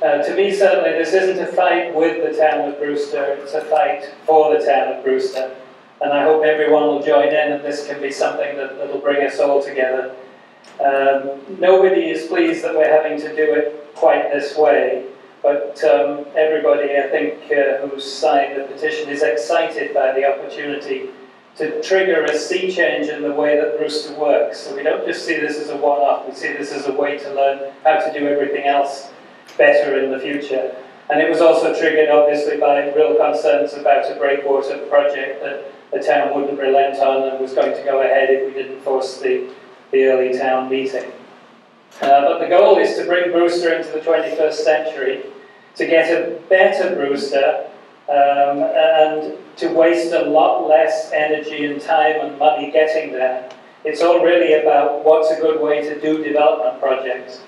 To me, certainly, this isn't a fight with the town of Brewster, it's a fight for the town of Brewster. And I hope everyone will join in and this can be something that'll bring us all together. Nobody is pleased that we're having to do it quite this way, but everybody, I think, who's signed the petition is excited by the opportunity to trigger a sea change in the way that Brewster works. So we don't just see this as a one-off, we see this as a way to learn how to do everything else better in the future. And it was also triggered, obviously, by real concerns about a breakwater project that the town wouldn't relent on and was going to go ahead if we didn't force the early town meeting. But the goal is to bring Brewster into the 21st century, to get a better Brewster, and to waste a lot less energy and time and money getting there. It's all really about what's a good way to do development projects.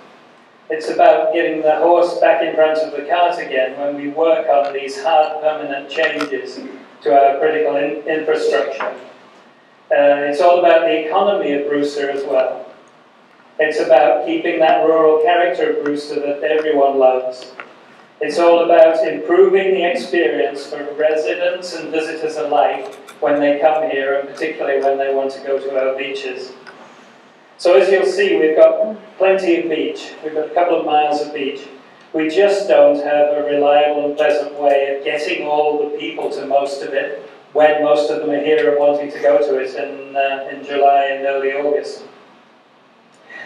It's about getting the horse back in front of the cart again when we work on these hard permanent changes to our critical infrastructure. It's all about the economy of Brewster as well. It's about keeping that rural character of Brewster that everyone loves. It's all about improving the experience for residents and visitors alike when they come here, and particularly when they want to go to our beaches. So as you'll see, we've got plenty of beach. We've got a couple of miles of beach. We just don't have a reliable and pleasant way of getting all the people to most of it when most of them are here and wanting to go to it in July and early August.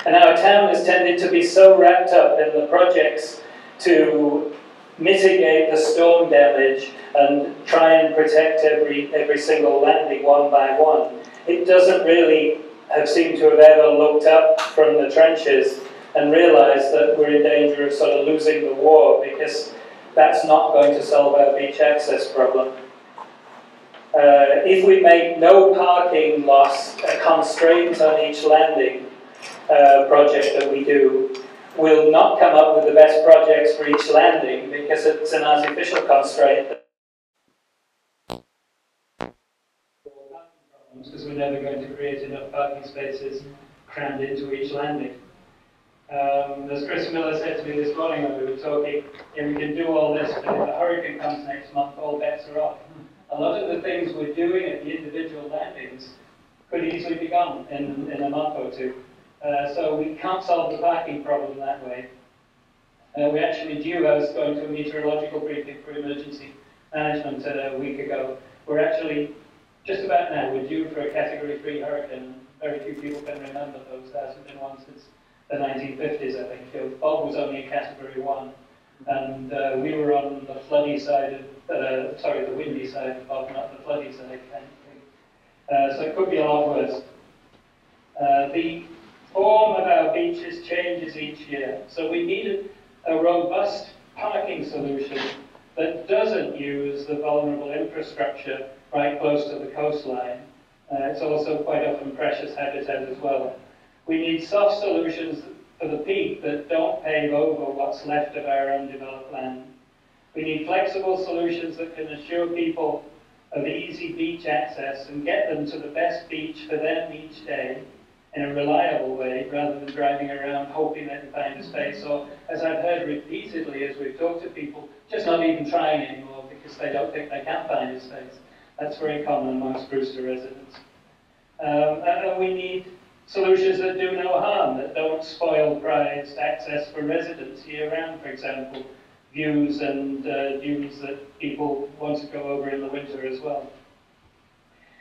And our town has tended to be so wrapped up in the projects to mitigate the storm damage and try and protect every single landing one by one. It doesn't really have seemed to have ever looked up from the trenches and realised that we're in danger of sort of losing the war, because that's not going to solve our beach access problem. If we make no parking loss a constraint on each landing project that we do, we'll not come up with the best projects for each landing, because it's an artificial constraint. Because we're never going to create enough parking spaces crammed into each landing. As Chris Miller said to me this morning when we were talking, we can do all this, but if a hurricane comes next month, all bets are off. A lot of the things we're doing at the individual landings could easily be gone in a month or two. So we can't solve the parking problem that way. We actually I was going to a meteorological briefing for emergency management a week ago. We're actually, just about now, we're due for a Category 3 hurricane. Very few people can remember those. There hasn't been one since the 1950s, I think. Bob was only a Category 1. And we were on the floody side of, the windy side of Bob, not the floody side, so it could be a lot worse. The form of our beaches changes each year. So we need a robust parking solution that doesn't use the vulnerable infrastructure right close to the coastline. It's also quite often precious habitat as well. We need soft solutions for the peak that don't pave over what's left of our undeveloped land. We need flexible solutions that can assure people of easy beach access and get them to the best beach for them each day in a reliable way, rather than driving around hoping they can find a space, or, as I've heard repeatedly as we've talked to people, just not even trying anymore because they don't think they can find a space. That's very common amongst Brewster residents. And we need solutions that do no harm, that don't spoil prized access for residents year-round, for example, views and dunes that people want to go over in the winter as well.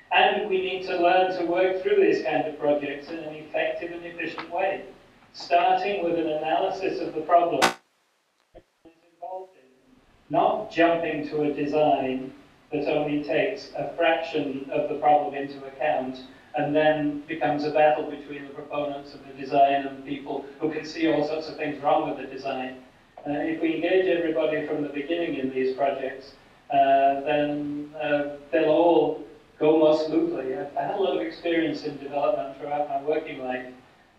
And we need to learn to work through these kind of projects in an effective and efficient way, starting with an analysis of the problem involved in, not jumping to a design that only takes a fraction of the problem into account and then becomes a battle between the proponents of the design and the people who can see all sorts of things wrong with the design. If we engage everybody from the beginning in these projects, then they'll all go more smoothly. I've had a lot of experience in development throughout my working life,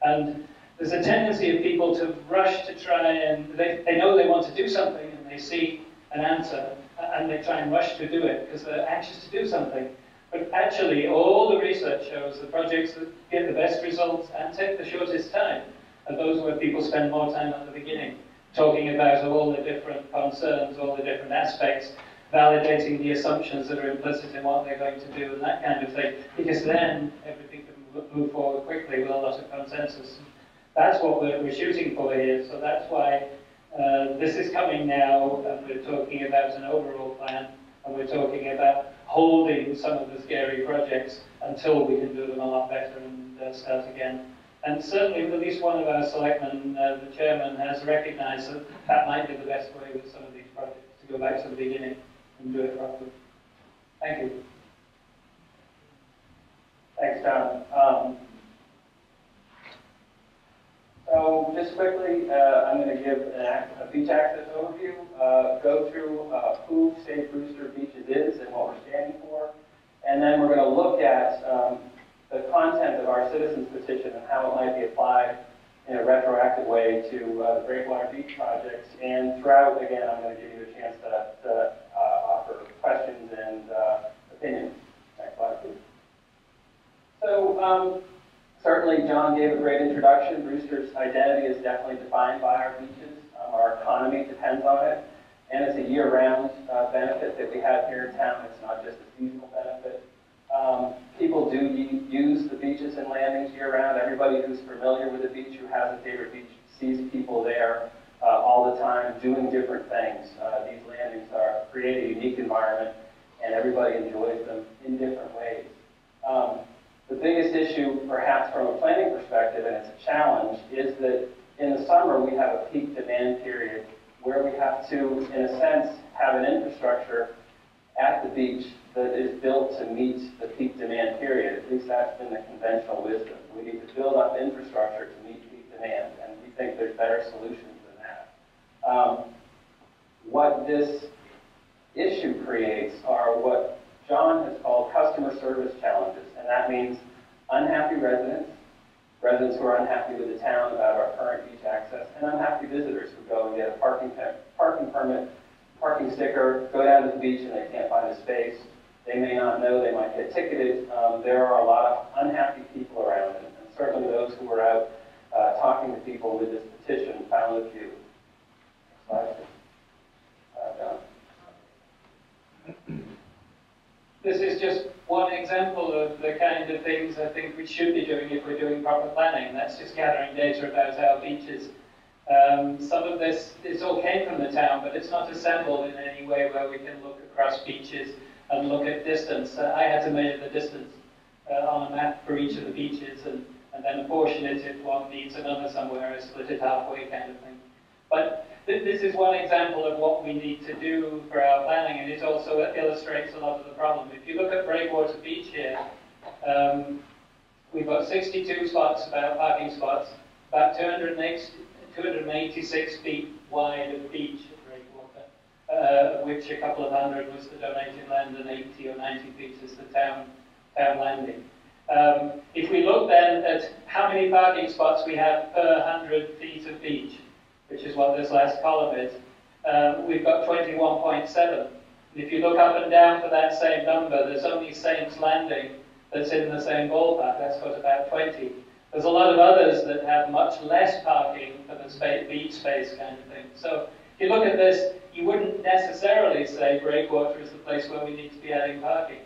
and there's a tendency of people to rush to try and, they know they want to do something and they see an answer, and they try and rush to do it because they're anxious to do something. But actually, all the research shows the projects that get the best results and take the shortest time are those where people spend more time at the beginning, talking about all the different concerns, all the different aspects, validating the assumptions that are implicit in what they're going to do and that kind of thing, because then everything can move forward quickly with a lot of consensus. That's what we're shooting for here, so that's why this is coming now, and we're talking about an overall plan, and we're talking about holding some of the scary projects until we can do them a lot better and start again. And certainly, at least one of our selectmen, the chairman, has recognised that that might be the best way with some of these projects, to go back to the beginning and do it properly. Thank you. Thanks, John. So just quickly, I'm going to give a beach access overview, go through who Save Brewster Beaches is and what we're standing for, and then we're going to look at the content of our citizens petition and how it might be applied in a retroactive way to the Breakwater Beach projects. And throughout, again, I'm going to give you a chance to offer questions and opinions. Next slide, please. So certainly John gave a great introduction. Brewster's identity is definitely defined by our beaches. Our economy depends on it. And it's a year-round benefit that we have here in town. It's not just a seasonal benefit. People do use the beaches and landings year-round. Everybody who's familiar with the beach, who has a favorite beach, sees people there all the time doing different things. These landings create a unique environment, and everybody enjoys them in different ways. The biggest issue, perhaps from a planning perspective, and it's a challenge, is that in the summer we have a peak demand period where we have to, in a sense, have an infrastructure at the beach that is built to meet the peak demand period. At least that's been the conventional wisdom. We need to build up infrastructure to meet peak demand, and we think there's better solutions than that. What this issue creates are what John has called customer service challenges, and that means unhappy residents who are unhappy with the town about our current beach access, and unhappy visitors who go and get a parking permit, parking sticker, go down to the beach and they can't find a space. They may not know, they might get ticketed. There are a lot of unhappy people around, and certainly those who were out talking to people with this petition found a few. Next slide, John. This is just one example of the kind of things I think we should be doing if we're doing proper planning. That's just gathering data about our beaches. Some of this all came from the town, but it's not assembled in any way where we can look across beaches and look at distance. I had to measure the distance on a map for each of the beaches and then apportion it if one needs another somewhere, or split it halfway kind of thing. But this is one example of what we need to do for our planning, and it also illustrates a lot of the problem. If you look at Breakwater Beach here, we've got 62 spots, parking spots, about 286 feet wide of beach at Breakwater, of which a couple of hundred was the donated land and 80 or 90 feet is the town landing. If we look then at how many parking spots we have per 100 feet of beach, which is what this last column is, we've got 21.7. And if you look up and down for that same number, there's only Saints Landing that's in the same ballpark. That's got about 20. There's a lot of others that have much less parking for the beach space kind of thing. So if you look at this, you wouldn't necessarily say Breakwater is the place where we need to be adding parking.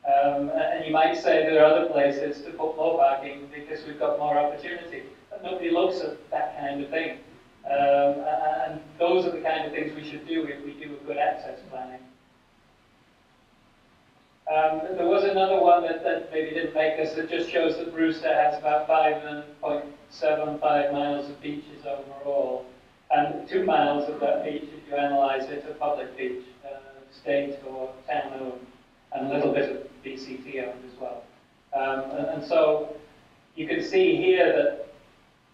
And you might say there are other places to put more parking because we've got more opportunity. But nobody looks at that kind of thing. And those are the kind of things we should do if we do a good access planning. There was another one that maybe didn't make us, that just shows that Brewster has about 5.75 miles of beaches overall. And 2 miles of that beach, if you analyse it, are public beach, state or town owned, and a little bit of BCT owned as well. And so you can see here that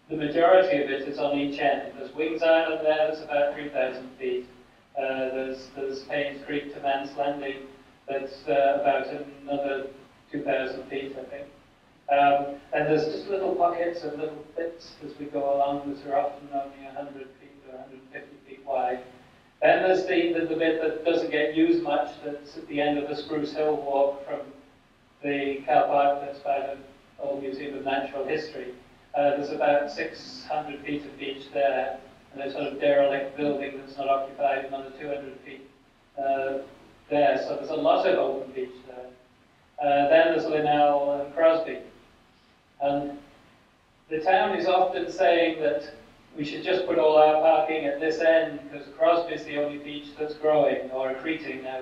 the majority of it is on each end. There's Wings Island there, that's about 3,000 feet. There's Payne's Creek to Man's Landing, that's about another 2,000 feet, I think. And there's just little pockets and little bits as we go along that are often only 100 feet or 150 feet wide. Then there's the bit that doesn't get used much, that's at the end of the Spruce Hill walk from the car park that's by the Old Museum of Natural History. There's about 600 feet of beach there, and a sort of derelict building that's not occupied another 200 feet there. So there's a lot of open beach there. Then there's Linnell and Crosby. And the town is often saying that we should just put all our parking at this end because Crosby is the only beach that's growing or accreting now,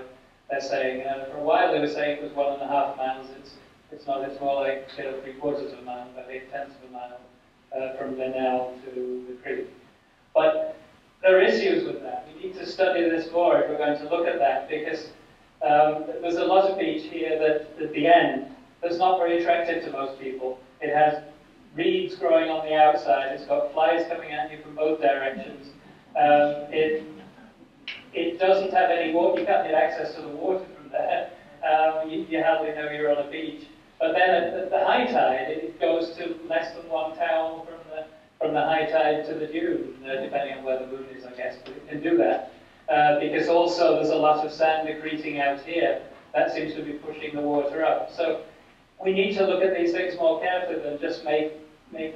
they're saying. For a while they were saying it was 1.5 miles. It's not, it's more like 3/4 of a mile, about 8/10 of a mile from Linnell to the creek. But there are issues with that. We need to study this more if we're going to look at that, because there's a lot of beach here that at the end that's not very attractive to most people. It has reeds growing on the outside. It's got flies coming at you from both directions. It doesn't have any water. You can't get access to the water from there. You hardly know you're on a beach. But then at the high tide, it goes to less than 1 town from the high tide to the dune, depending on where the moon is, I guess. But it can do that because also there's a lot of sand accreting out here. That seems to be pushing the water up. So we need to look at these things more carefully than just make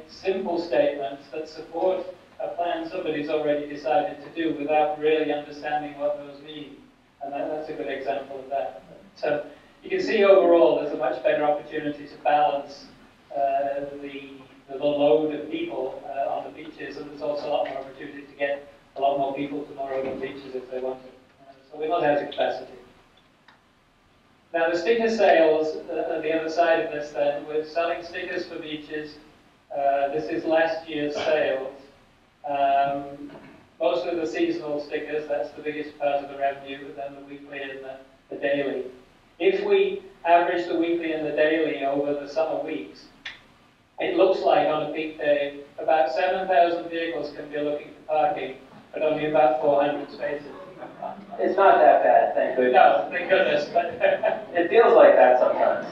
simple statements that support a plan somebody's already decided to do without really understanding what those mean. And that's a good example of that. So you can see overall there's a much better opportunity to balance the load of people on the beaches, and there's also a lot more opportunity to get a lot more people to more open beaches if they want to. So we're not out of capacity. Now the sticker sales, the other side of this then, we're selling stickers for beaches. This is last year's sales. Mostly the seasonal stickers, that's the biggest part of the revenue, but then the weekly and the daily. If we average the weekly and the daily over the summer weeks, it looks like on a peak day, about 7,000 vehicles can be looking for parking, but only about 400 spaces. It's not that bad, thank goodness. No, thank goodness. But it feels like that sometimes.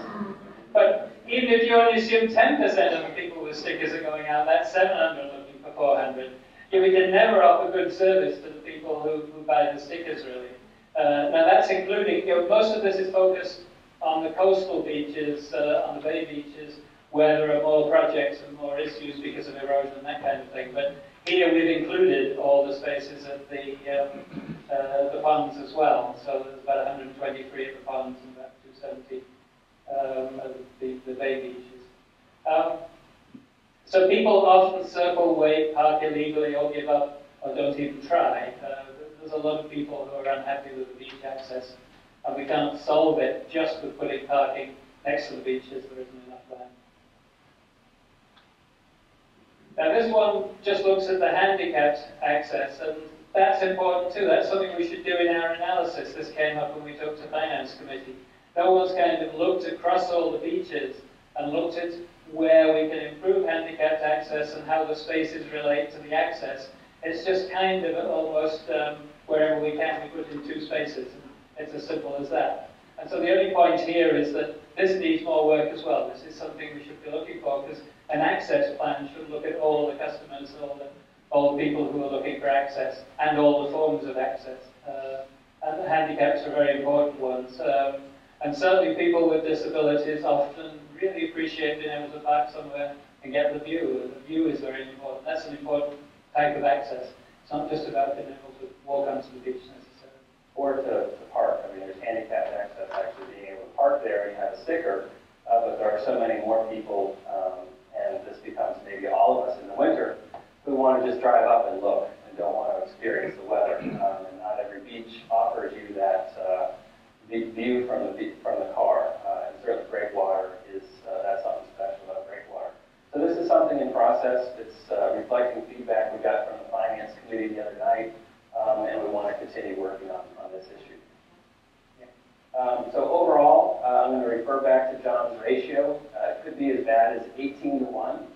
But even if you only assume 10% of the people with stickers are going out, that's 700 looking for 400. We can never offer good service to the people who buy the stickers, really. Now that's including, most of this is focused on the coastal beaches, on the bay beaches, where there are more projects and more issues because of erosion and that kind of thing. But here we've included all the spaces at the ponds as well. So there's about 123 at the ponds and about 270 at the bay beaches. So people often circle, wait, park illegally, or give up, or don't even try. There's a lot of people who are unhappy with the beach access, and we can't solve it just with putting parking next to the beaches. There isn't enough land. Now this one just looks at the handicapped access, and that's important too. That's something we should do in our analysis. This came up when we talked to Finance Committee. No one's kind of looked across all the beaches and looked at where we can improve handicapped access and how the spaces relate to the access. It's just kind of almost wherever we can, we put in 2 spaces. It's as simple as that. And so the only point here is that this needs more work as well. This is something we should be looking for, because an access plan should look at all the customers, all the people who are looking for access, and all the forms of access. And the handicaps are very important ones. And certainly people with disabilities often really appreciate being able to park somewhere and get the view. And the view is very important. That's an important type of access. It's not just about being able to walk onto the beach necessarily. Or to park. I mean, there's handicapped access, actually being able to park there, and you have a sticker, but there are so many more people, and this becomes maybe all of us in the winter, who want to just drive up and look and don't want to experience the weather. And not every beach offers you that view from the car. And certainly breakwater is, that's something special about breakwater. So this is something in process. It's reflecting feedback we got from the Finance Committee the other night, and we want to continue working on this issue. So overall, I'm going to refer back to John's ratio. It could be as bad as 18 to 1.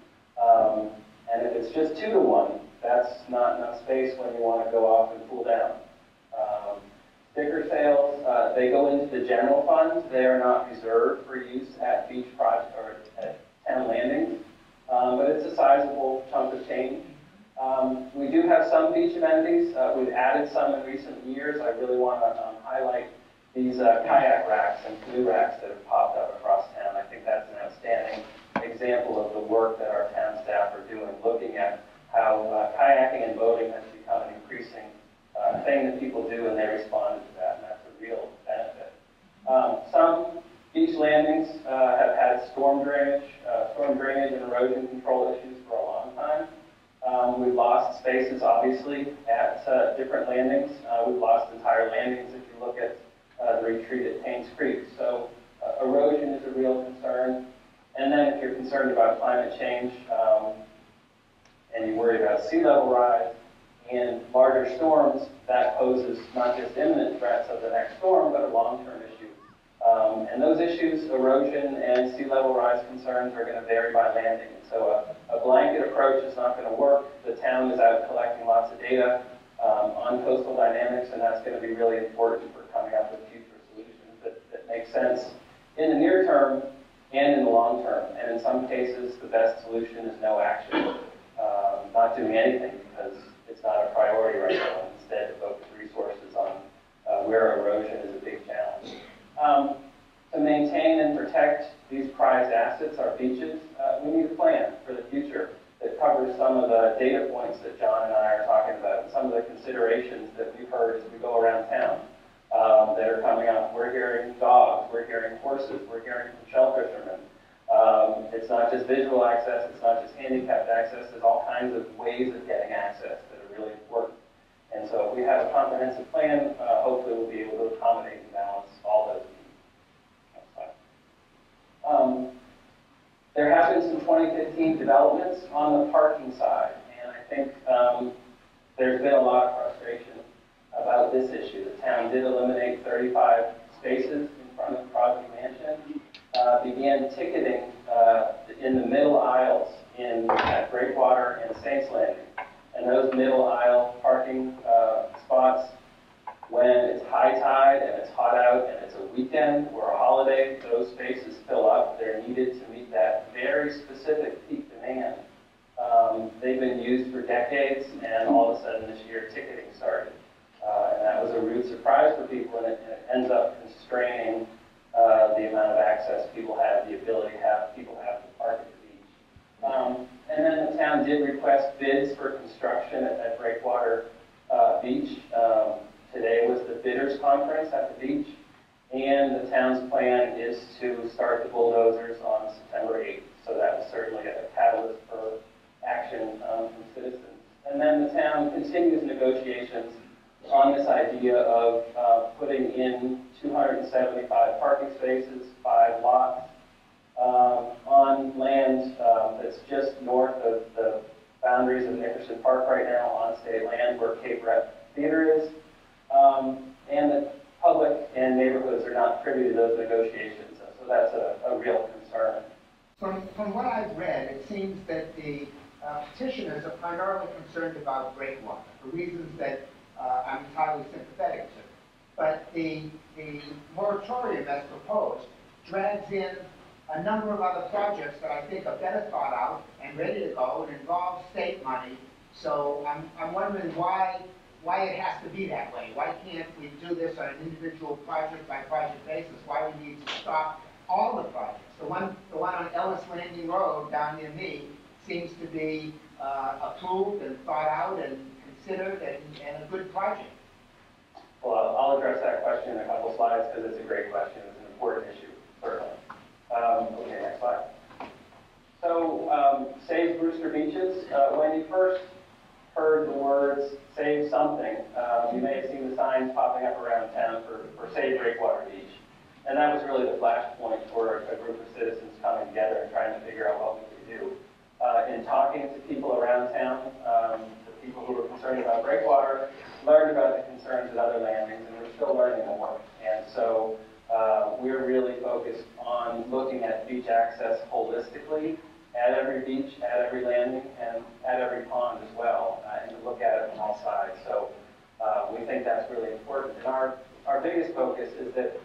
And if it's just 2 to 1, that's not enough space when you want to go off and cool down. Sticker sales, they go into the general fund. They are not reserved for use at beach project or at town landings, but it's a sizable chunk of change. We do have some beach amenities. We've added some in recent years. I really want to highlight these kayak racks and canoe racks that have popped up across town. I think that's an outstanding example of the work that our town staff are doing, looking at how kayaking and boating has become do, and they responded to that, and that's a real benefit. Some beach landings have had storm drainage and erosion control issues for a long time. We've lost spaces, obviously, at different landings. We've lost entire landings if you look at the retreat at Paynes Creek. So erosion is a real concern. And then if you're concerned about climate change and you worry about sea level rise and larger storms, that poses not just imminent threats of the next storm, but a long-term issue. And those issues, erosion and sea level rise concerns, are going to vary by landing. So a blanket approach is not going to work. The town is out collecting lots of data on coastal dynamics, and that's going to be really important for coming up with future solutions that make sense in the near term and in the long term. And in some cases, the best solution is no action, not doing anything because it's not a priority right now. Instead, to focus resources on where erosion is a big challenge. To maintain and protect these prized assets, our beaches, we need a plan for the future that covers some of the data points that John and I are talking about, and some of the considerations that we've heard as we go around town that are coming up. We're hearing dogs, we're hearing horses, we're hearing from shell fishermen. It's not just visual access, it's not just handicapped access, there's all kinds of ways of getting access that are really important. And so if we have a comprehensive plan, hopefully we'll be able to accommodate and balance all those needs. There have been some 2015 developments on the parking side, and I think there's been a lot of frustration about this issue. The town did eliminate 35 spaces in front of Crosby Mansion, began ticketing in the middle aisles at Breakwater and Saints Landing. And those middle aisle parking spots, when it's high tide and it's hot out and it's a weekend or a holiday, those spaces fill up. They're needed to meet that very specific peak demand. They've been used for decades, and all of a sudden this year ticketing started. And that was a rude surprise for people, and it ends up constraining the amount of access people have, the ability people have to park at the beach. And then the town did request bids for construction at Breakwater Beach. Today was the bidders conference at the beach, and the town's plan is to start the bulldozers on September 8th. So that was certainly a catalyst for action from citizens. And then the town continues negotiations on this idea of putting in 275 parking spaces, 5 lots, on land that's just north of the boundaries of Nickerson Park right now, on state land where Cape Rep Theater is. And the public and neighborhoods are not privy to those negotiations, so that's a real concern. From what I've read, it seems that the petitioners are primarily concerned about breakwater for reasons that I'm entirely sympathetic to. But the moratorium as proposed drags in a number of other projects that I think are better thought out and ready to go and involve state money. So I'm wondering why it has to be that way. Why can't we do this on an individual project by project basis? Why we need to stop all the projects? The one on Ellis Landing Road down near me seems to be approved and thought out and considered and a good project. Well, I'll address that question in a couple slides because it's a great question. It's an important issue, certainly. Okay, next slide. So, Save Brewster Beaches. When you first heard the words "Save something," you may have seen the signs popping up around town for Save Breakwater Beach. And that was really the flashpoint for a group of citizens coming together and trying to figure out what we could do. In talking to people around town, the people who were concerned about Breakwater learned about the concerns at other landings, and we're still learning more. And so we're really focused on looking at beach access holistically at every beach, at every landing, and at every pond as well, and to look at it from all sides. So we think that's really important. And our biggest focus is that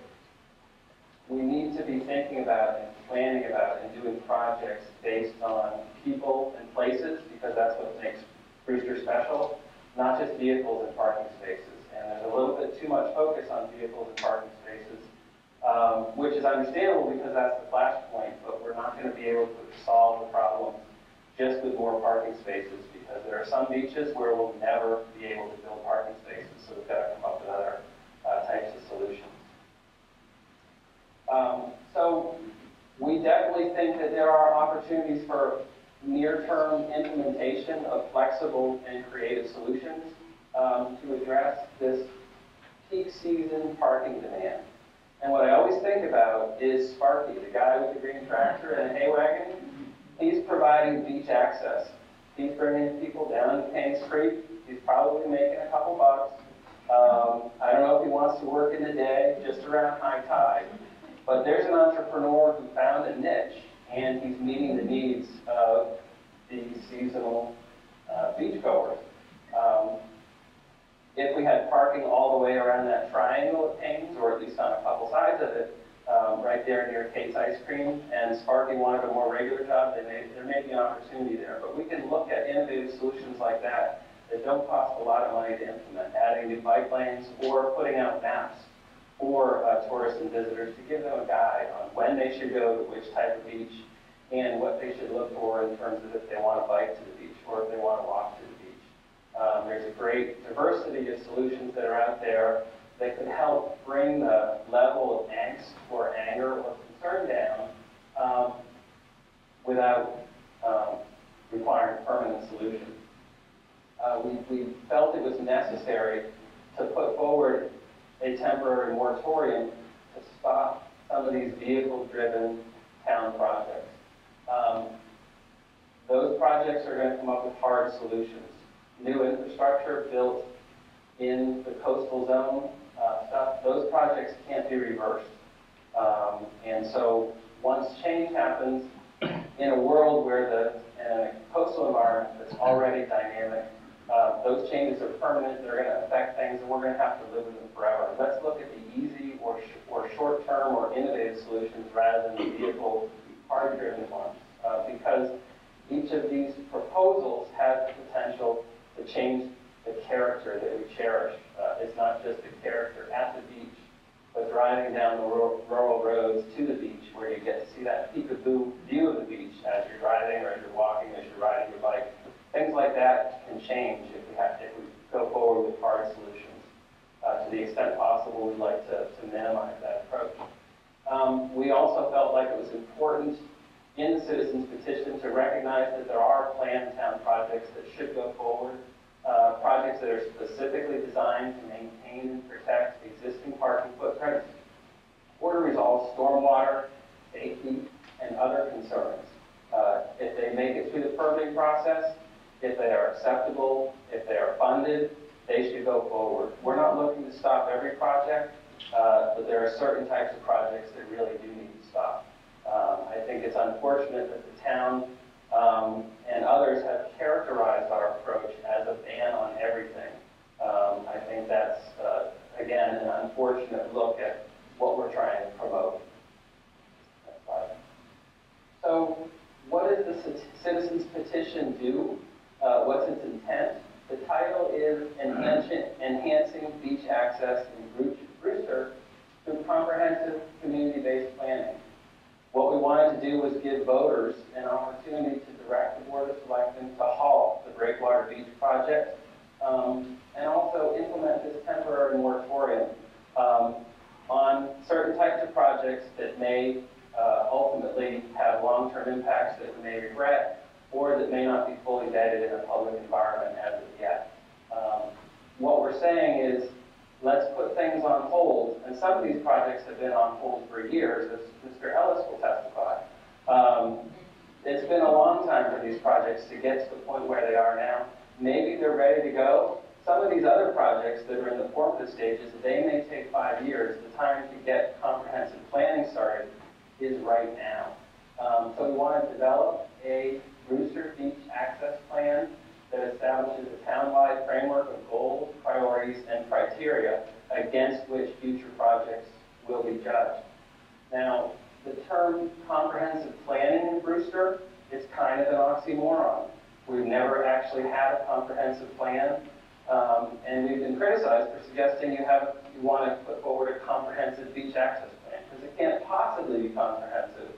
we need to be thinking about and planning about and doing projects based on people and places, because that's what makes Brewster special, not just vehicles and parking spaces. And there's a little bit too much focus on vehicles and parking spaces, which is understandable because that's the flashpoint, but we're not going to be able to solve the problems just with more parking spaces, because there are some beaches where we'll never be able to build parking spaces, so we've got to come up with other types of solutions. So we definitely think that there are opportunities for near-term implementation of flexible and creative solutions to address this peak season parking demand. And what I always think about is Sparky, the guy with the green tractor and a hay wagon. He's providing beach access. He's bringing people down to Kings Creek. He's probably making a couple bucks. I don't know if he wants to work in the day, just around high tide. But there's an entrepreneur who found a niche, and he's meeting the needs of the seasonal beachgoers. If we had parking all the way around that triangle of Kings, or at least on a couple sides of it, right there near Kate's Ice Cream, and Sparky wanted a more regular job, there may be an opportunity there. But we can look at innovative solutions like that don't cost a lot of money to implement, adding new bike lanes or putting out maps for tourists and visitors to give them a guide on when they should go to which type of beach and what they should look for in terms of if they want to bike to the beach or if they want to walk to the beach. There's a great diversity of solutions that are out there that could help bring the level of angst or anger or concern down without requiring permanent solutions. We felt it was necessary to put forward a temporary moratorium to stop some of these vehicle-driven town projects. Those projects are going to come up with hard solutions. New infrastructure built in the coastal zone stuff, those projects can't be reversed. And so once change happens in a world where in a coastal environment that's already dynamic, those changes are permanent, they're going to affect things, and we're going to have to live with them forever. Let's look at the easy or short-term or innovative solutions rather than the vehicle hard-driven ones, because each of these proposals has the potential to change the character that we cherish. It's not just the character at the beach, but driving down the rural roads to the beach where you get to see that peekaboo view of the beach as you're driving or as you're walking, as you're riding your bike. Things like that can change if we go forward with hard solutions. To the extent possible, we'd like to minimize that approach. We also felt like it was important in the citizens petition to recognize that there are planned town projects that should go forward, projects that are specifically designed to maintain and protect existing parking footprints or to resolve stormwater, safety, and other concerns. If they make it through the permitting process, if they are acceptable, if they are funded, they should go forward. We're not looking to stop every project, but there are certain types of projects that really do need to stop. I think it's unfortunate that the town and others have characterized our approach as a ban on everything. I think that's, again, an unfortunate look at what we're trying to promote. Next slide. So what does the citizens petition do? What's its intent? The title is Enhancing Beach Access in Brewster through Comprehensive Community-Based Planning. What we wanted to do was give voters an opportunity to direct the Board of Selectmen to halt the Breakwater Beach project and also implement this temporary moratorium on certain types of projects that may ultimately have long-term impacts that we may regret or that may not be fully vetted in a public environment as of yet. What we're saying is, let's put things on hold, and some of these projects have been on hold for years, as Mr. Ellis will testify. It's been a long time for these projects to get to the point where they are now. Maybe they're ready to go. Some of these other projects that are in the formative stages, they may take 5 years. The time to get comprehensive planning started is right now. So we want to develop a Brewster Beach Access Plan that establishes a town-wide framework of goals, priorities, and criteria against which future projects will be judged. Now, the term comprehensive planning in Brewster is kind of an oxymoron. We've never actually had a comprehensive plan, and we've been criticized for suggesting you want to put forward a comprehensive beach access plan, because it can't possibly be comprehensive.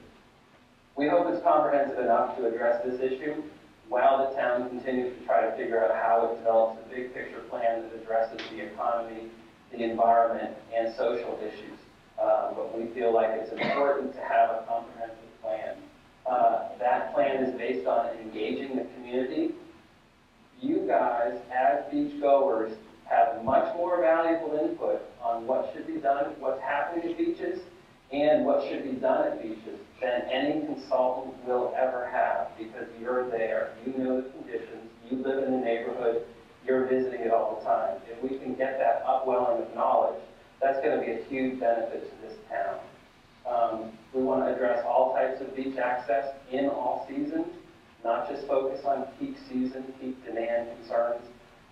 We hope it's comprehensive enough to address this issue, while the town continues to try to figure out how it develops a big picture plan that addresses the economy, the environment, and social issues. But we feel like it's important to have a comprehensive plan. That plan is based on engaging the community. You guys, as beachgoers, have much more valuable input on what should be done, what's happening at beaches, and what should be done at beaches than any consultant will ever have, because you're there, you know the conditions, you live in the neighborhood, you're visiting it all the time. If we can get that upwelling of knowledge, that's going to be a huge benefit to this town. We want to address all types of beach access in all seasons, not just focus on peak season, peak demand concerns,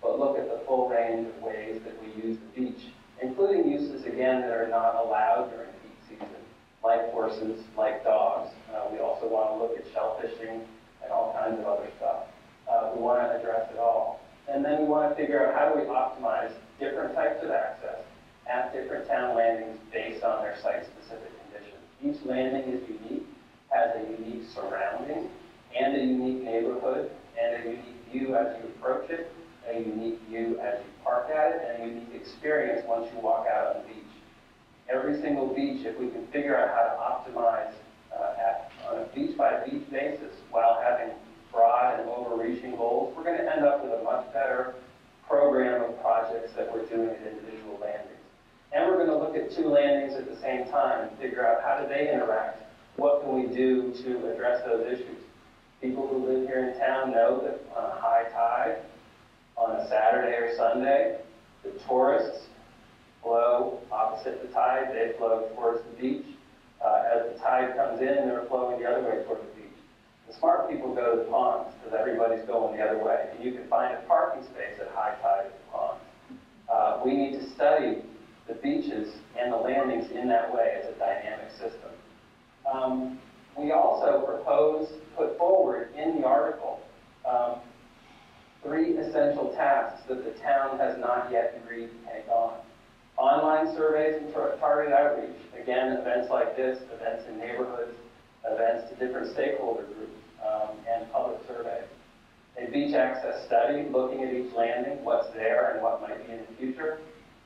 but look at the full range of ways that we use the beach, including uses, again, that are not allowed during peak season, like horses, like dogs. We also want to look at shellfishing and all kinds of other stuff. We want to address it all. And then we want to figure out how do we optimize different types of access at different town landings based on their site-specific conditions. Each landing is unique, has a unique surrounding, and a unique neighborhood, and a unique view as you approach it, a unique view as you park at it, and a unique experience once you walk out on the beach. Every single beach, if we can figure out how to optimize on a beach-by-beach basis while having broad and overreaching goals, we're going to end up with a much better program of projects that we're doing at individual landings. And we're going to look at two landings at the same time and figure out how do they interact, what can we do to address those issues. People who live here in town know that on a high tide, on a Saturday or Sunday, the tourists flow opposite the tide. They flow towards the beach. As the tide comes in, they're flowing the other way toward the beach. The smart people go to the ponds because everybody's going the other way. And you can find a parking space at high tide at the ponds. We need to study the beaches and the landings in that way as a dynamic system. We also put forward in the article 3 essential tasks that the town has not yet agreed to take on. Online surveys and targeted outreach. Again, events like this, events in neighborhoods, events to different stakeholder groups, and public surveys. A beach access study, looking at each landing, what's there and what might be in the future.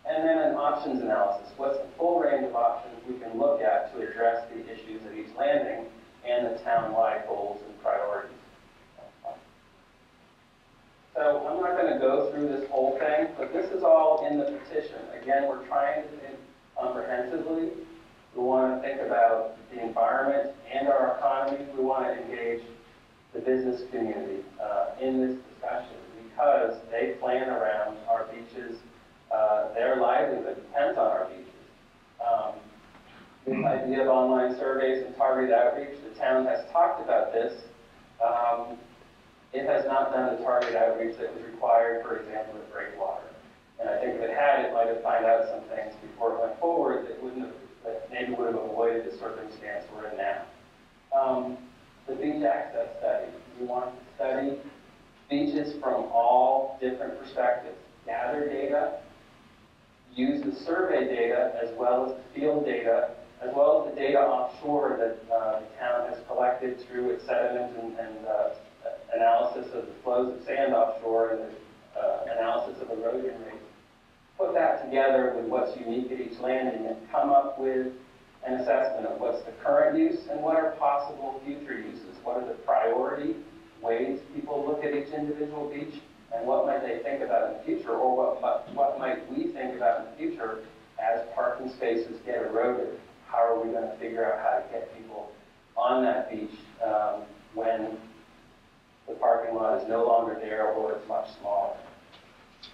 And then an options analysis. What's the full range of options we can look at to address the issues at each landing and the town-wide goals and priorities. So I'm not going to go through this whole thing, but this is all in the petition. Again, we're trying to think comprehensively. We want to think about the environment and our economy. We want to engage the business community in this discussion because they plan around our beaches. Their livelihood depends on our beaches. This idea of online surveys and targeted outreach, the town has talked about this. It has not done the targeted outreach that was required, for example, at Breakwater. And I think if it had, it might have found out some things before it went forward that maybe would have avoided the circumstance we're in now. The beach access study. We want to study beaches from all different perspectives. Gather data, use the survey data as well as the field data, as well as the data offshore that the town has collected through its sediment and analysis of the flows of sand offshore and the analysis of erosion rates. Put that together with what's unique at each landing and come up with an assessment of what's the current use and what are possible future uses. What are the priority ways people look at each individual beach and what might they think about in the future, or what might we think about in the future as parking spaces get eroded? How are we going to figure out how to get people on that beach when the parking lot is no longer there or it's much smaller?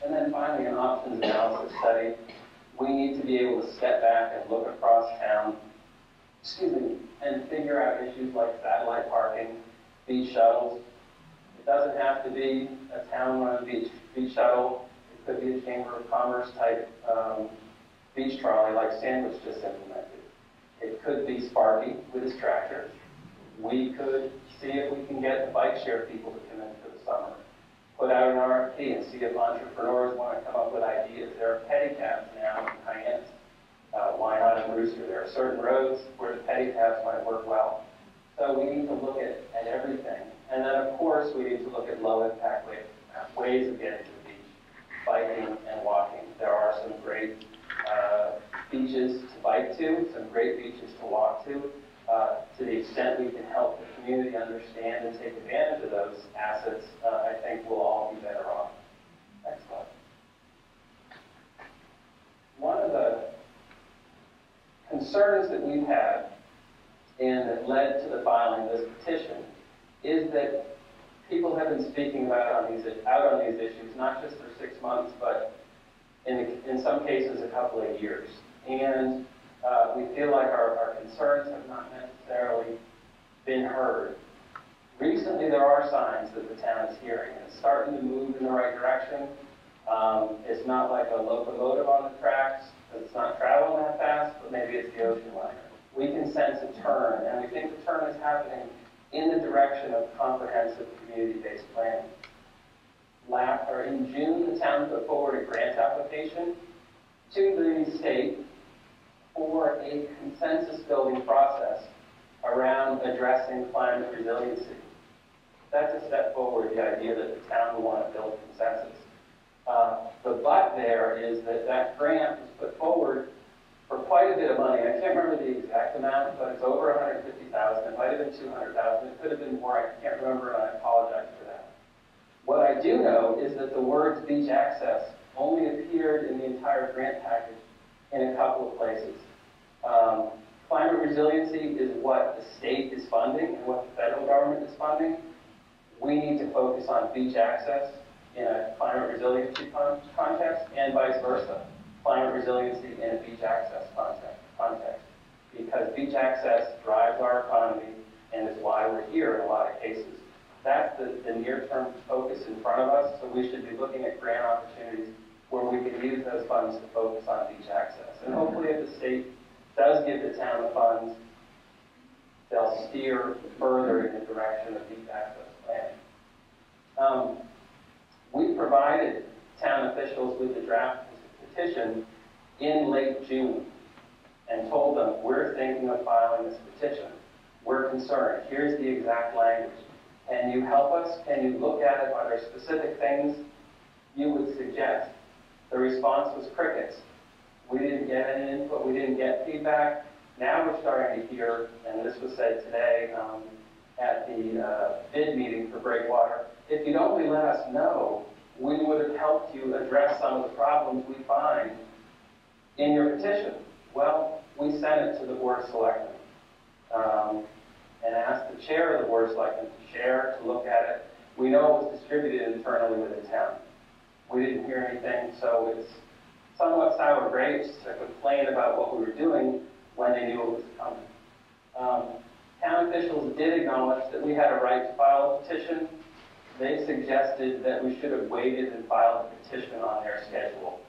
And then finally, an options analysis study. We need to be able to step back and look across town, and figure out issues like satellite parking, beach shuttles. It doesn't have to be a town-run beach shuttle. It could be a Chamber of Commerce type beach trolley like Sandwich just implemented. It could be Sparky with his tractor. We could see if we can get the bike share people to come in for the summer. Put out an RFP and see if entrepreneurs want to come up with ideas. There are pedicabs now in Hyannis. Why not in Brewster? There are certain roads where the pedicabs might work well. So we need to look at everything. And then, of course, we need to look at low-impact ways of getting to the beach, biking and walking. There are some great beaches to bike to, some great beaches to walk to. To the extent we can help the community understand and take advantage of those assets, I think we'll all be better off. Next slide. One of the concerns that we've had and that led to the filing of this petition is that people have been speaking out on these issues, not just for 6 months, but in some cases a couple of years. And we feel like our concerns have not necessarily been heard. Recently, there are signs that the town is hearing. It's starting to move in the right direction. It's not like a locomotive on the tracks. It's not traveling that fast, but maybe it's the ocean liner. We can sense a turn, and we think the turn is happening in the direction of comprehensive community-based planning. In June, the town put forward a grant application to the state for a consensus-building process around addressing climate resiliency. That's a step forward, the idea that the town will want to build consensus. The but there is that that grant was put forward for quite a bit of money. I can't remember the exact amount, but it's over $150,000. It might have been $200,000. It could have been more. I can't remember, and I apologize for that. What I do know is that the words beach access only appeared in the entire grant package in a couple of places. Climate resiliency is what the state is funding and what the federal government is funding. We need to focus on beach access in a climate resiliency context, and vice versa. Climate resiliency in a beach access context. Because beach access drives our economy and is why we're here in a lot of cases. That's the near-term focus in front of us, so we should be looking at grant opportunities where we can use those funds to focus on beach access. And hopefully if the state does give the town the funds, they'll steer further in the direction of beach access planning. We provided town officials with the draft petition in late June and told them, we're thinking of filing this petition. We're concerned. Here's the exact language. Can you help us? Can you look at it? Are there specific things you would suggest? The response was crickets. We didn't get any input. We didn't get feedback. Now we're starting to hear, and this was said today at the bid meeting for Breakwater, if you'd only let us know, we would have helped you address some of the problems we find in your petition. Well, we sent it to the Board of Selectmen and asked the chair of the Board of Selectmen to share, to look at it. We know it was distributed internally within town. We didn't hear anything, so it's somewhat sour grapes to complain about what we were doing when they knew it was coming. Town officials did acknowledge that we had a right to file a petition. They suggested that we should have waited and filed the petition on their schedule.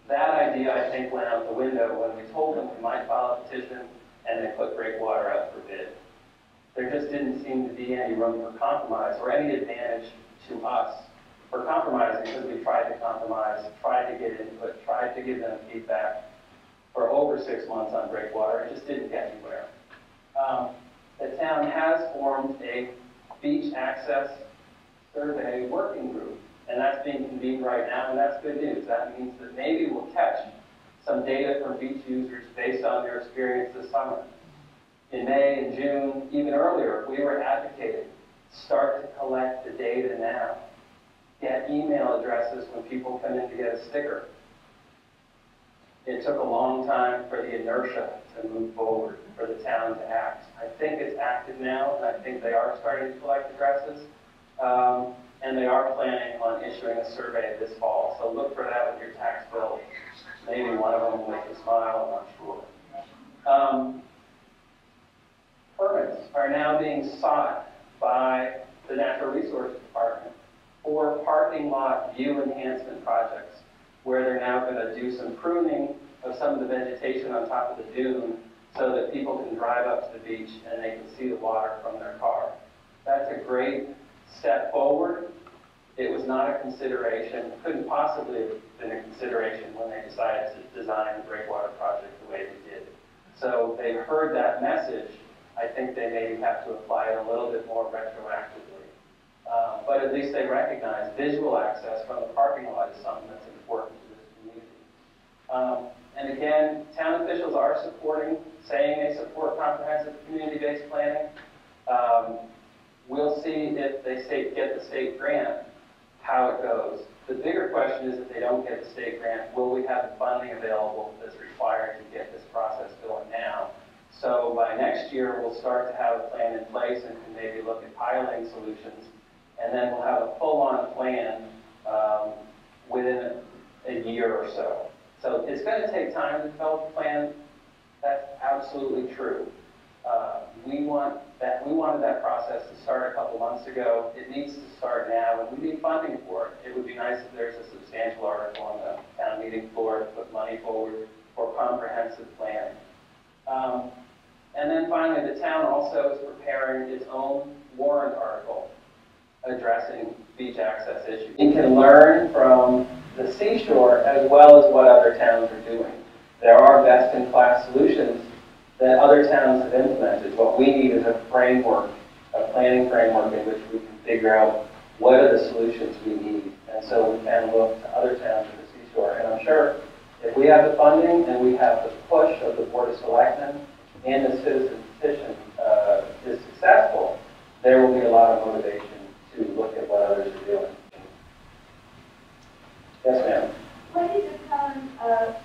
That idea, I think, went out the window when we told them we might file a petition and they put Breakwater out for bid. There just didn't seem to be any room for compromise or any advantage to us for compromising, because we tried to compromise, tried to get input, tried to give them feedback for over 6 months on Breakwater. It just didn't get anywhere. The town has formed a beach access survey working group, and that's being convened right now, and that's good news. That means that maybe we'll catch some data from beach users based on their experience this summer. In May and June, even earlier, we were advocating, start to collect the data now. Get email addresses when people come in to get a sticker. It took a long time for the inertia to move forward, for the town to act. I think it's active now, and I think they are starting to collect addresses. And they are planning on issuing a survey this fall. So look for that with your tax bill. Maybe one of them will make you smile, I'm not sure. Permits are now being sought by the Natural Resources Department for parking lot view enhancement projects, where they're now going to do some pruning of some of the vegetation on top of the dune so that people can drive up to the beach and they can see the water from their car. That's a great step forward. It was not a consideration, couldn't possibly have been a consideration when they decided to design the Breakwater project the way they did. So they heard that message I think they maybe have to apply it a little bit more retroactively. But at least they recognize visual access from the parking lot is something that's important to this community. And again, town officials are saying they support comprehensive community-based planning. We'll see if they get the state grant, how it goes. The bigger question is if they don't get the state grant, will we have the funding available that's required to get this process going now? So by next year, we'll start to have a plan in place and can maybe look at piloting solutions. And then we'll have a full-on plan within a year or so. So it's going to take time to develop a plan. That's absolutely true. We wanted that process to start a couple months ago. It needs to start now, and we need funding for it. It would be nice if there's a substantial article on the town meeting floor to put money forward for comprehensive planning. And then finally, the town also is preparing its own warrant article addressing beach access issues. You can learn from the seashore as well as what other towns are doing. There are best-in-class solutions that other towns have implemented. What we need is a framework, a planning framework in which we can figure out what are the solutions we need. And so we can look to other towns at the seashore. And I'm sure if we have the funding and we have the push of the Board of Selectmen and the citizen petition is successful, there will be a lot of motivation to look at what others are doing. Yes, ma'am. Why did the town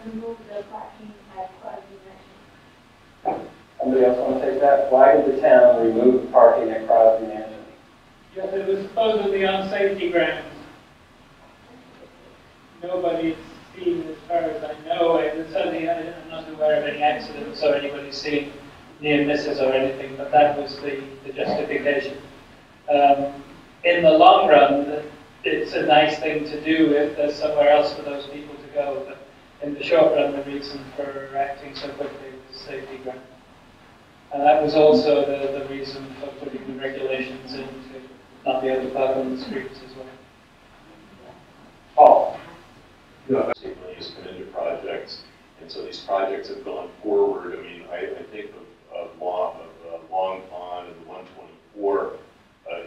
remove the parking at Crosby Mansion? Somebody else want to take that? Why did the town remove the parking at Crosby Mansion? Yes, it was supposedly on safety grounds. Nobody's seen, as far as I know, certainly I'm not aware of any accidents or anybody seen near misses or anything, but that was the justification. In the long run, it's a nice thing to do if there's somewhere else for those people to go, but in the short run, the reason for acting so quickly was safety ground. And that was also the reason for putting the regulations in to not be able to park on the streets as well. Paul? Yeah, state money has come into projects, and so these projects have gone forward. I mean, I think of Long Pond and the 124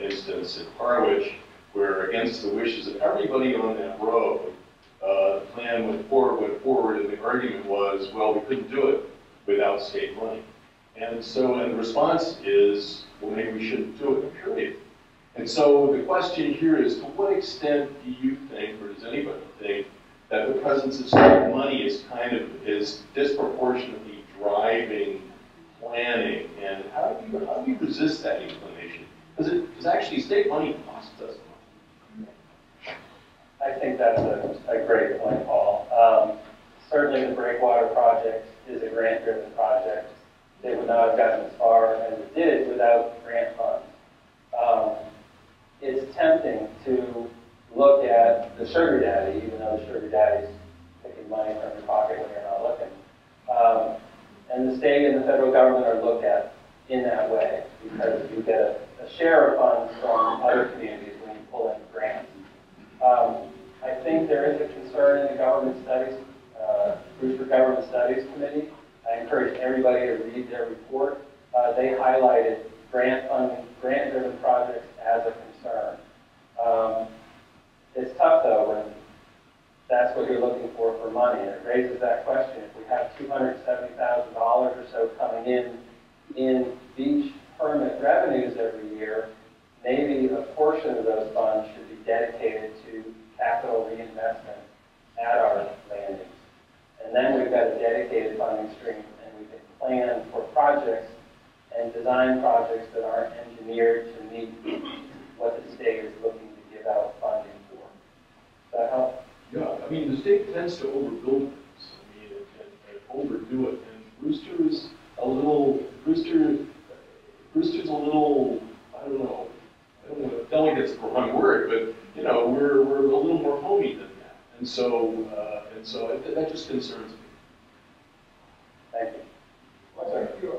instance in Harwich, where against the wishes of everybody on that road, the plan went forward, and the argument was, well, we couldn't do it without state money. And so, and the response is, well, maybe we shouldn't do it, period. And so the question here is, to what extent do you think, or does anybody think, that the presence of state money is disproportionately driving planning, and how do you resist that inclination? Because actually state money costs us money. I think that's a great point, Paul. Certainly the Breakwater project is a grant-driven project. It would not have gotten as far as it did without grant funds. It's tempting to look at the sugar daddy, even though the sugar daddy's taking money from your pocket when you're not looking. And the state and the federal government are looked at in that way because you get a share of funds from other communities when you pull in grants. I think there is a concern in the government studies, Brewster Government Studies Committee. I encourage everybody to read their report. They highlighted grant-driven projects as a concern. It's tough though when that's what you're looking for money, and it raises that question. If we have $270,000 or so coming in beach permit revenues every year, maybe a portion of those funds should be dedicated to capital reinvestment at our landings. And then we've got a dedicated funding stream, and we can plan for projects and design projects that aren't engineered to meet what the state is looking to give out funding for. Does that help? Yeah, I mean, the state tends to overbuild things, I mean, and overdo it. And Brewster's a little, I don't know if delegate's the wrong word, but, you know, we're a little more homey than that. And so that just concerns me. Thank you. Thank you.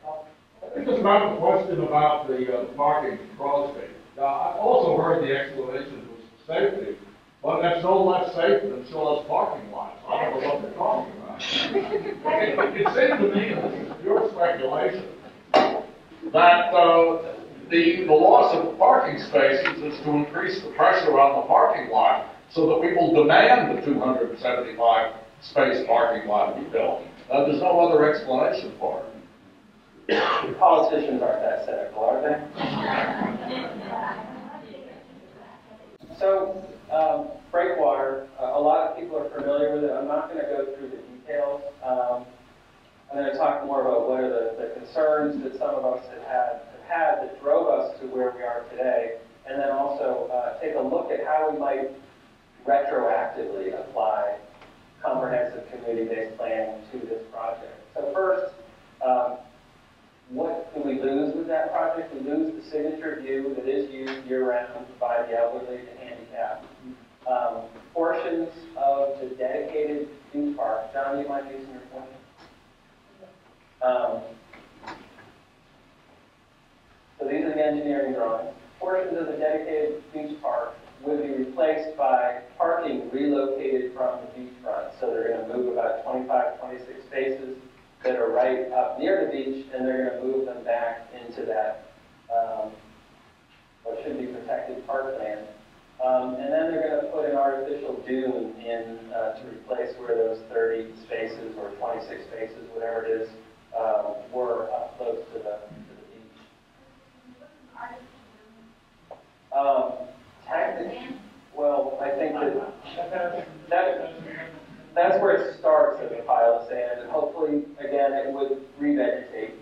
I think it's about the question about the parking cross state. I've also heard the explanation was safety, but that's no less safe than show us parking lots. I don't know what they're talking about. It seemed to me, from your perspective, explanation. That the loss of parking spaces is to increase the pressure on the parking lot so that we will demand the 275 space parking lot be built. There's no other explanation for it. Politicians aren't that cynical, are they? So, breakwater, a lot of people are familiar with it. I'm not going to go through the details. I'm going to talk more about what are the concerns that some of us have had that drove us to where we are today, and then also take a look at how we might retroactively apply comprehensive community-based planning to this project. So first, what do we lose with that project? We lose the signature view that is used year-round by the elderly and handicapped. Portions of the dedicated beach park. John, you mind using your pointer? So these are the engineering drawings. Portions of the dedicated beach park would be replaced by parking relocated from the beachfront. So they're going to move about 25, 26 spaces that are right up near the beach, and they're going to move them back into that, what should be protected parkland. And then they're going to put an artificial dune in to replace where those 30 spaces or 26 spaces, whatever it is, were up close to the beach. Well, I think that's where it starts as a pile of sand, and hopefully, again, it would revegetate.